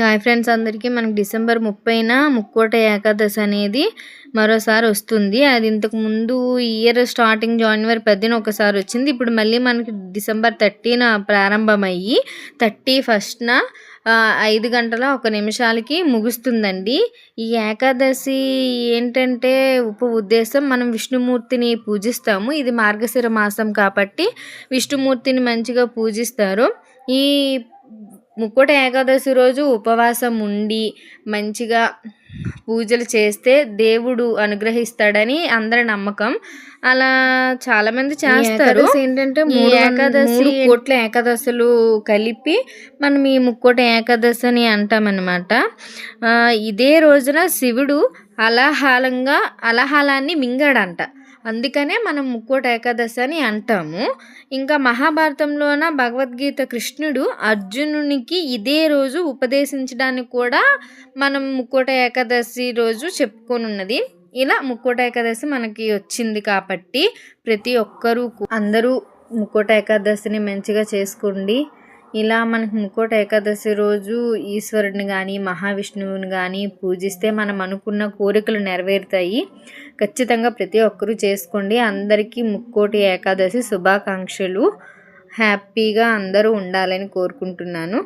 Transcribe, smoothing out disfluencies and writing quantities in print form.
Hi friends అందరికీ మనకి December 30న Mukkoti Ekadashi అనేది మరోసారి వస్తుంది. అది ఇంతకుముందు ఇయర్ స్టార్టింగ్ జనవరి 10న ఒకసారి వచ్చింది. ఇప్పుడు మళ్ళీ మనకి డిసెంబర్ 30న ప్రారంభమయ్యి 31న 5 గంటల 1 నిమిషాలకి ముగుస్తుందండి. ఈ ఏకాదశి ఏంటంటే ఉద్దేశం మనం విష్ణుమూర్తిని పూజిస్తాము. ఇది మార్గశిర మాసం కాబట్టి విష్ణుమూర్తిని మంచిగా పూజిస్తారు. ఈ ముక్కోట ఏకాదశి రోజు ఉపవాసం ఉండి మంచిగా పూజలు చేస్తే దేవుడు అనుగ్రహిస్తాడని అందరి నమ్మకం. అలా చాలామంది చేస్తారు. ఏంటంటే 3 కోట్ల ఏకాదశులు కలిపి మనం ఈ ముక్కోట ఏకాదశి అని అంటామన్నమాట. ఇదే రోజున శివుడు అలాహాలాన్ని మింగాడంట. అందుకనే మనం ముక్కోట ఏకాదశి అని అంటాము. ఇంకా మహాభారతంలోన భగవద్గీత కృష్ణుడు అర్జునునికి ఇదే రోజు ఉపదేశించడానికి కూడా మనం ముక్కోట ఏకాదశి రోజు చెప్పుకొనున్నది. ఇలా ముక్కోట ఏకాదశి మనకి వచ్చింది కాబట్టి ప్రతి ఒక్కరూ అందరూ ముక్కోట ఏకాదశిని మంచిగా చేసుకోండి. ఇలా మనకు ముక్కోట ఏకాదశి రోజు ఈశ్వరుడిని కానీ మహావిష్ణువుని కానీ పూజిస్తే మనం అనుకున్న కోరికలు నెరవేరుతాయి. ఖచ్చితంగా ప్రతి ఒక్కరూ చేసుకోండి. అందరికీ ముక్కోటి ఏకాదశి శుభాకాంక్షలు. హ్యాపీగా అందరూ ఉండాలని కోరుకుంటున్నాను.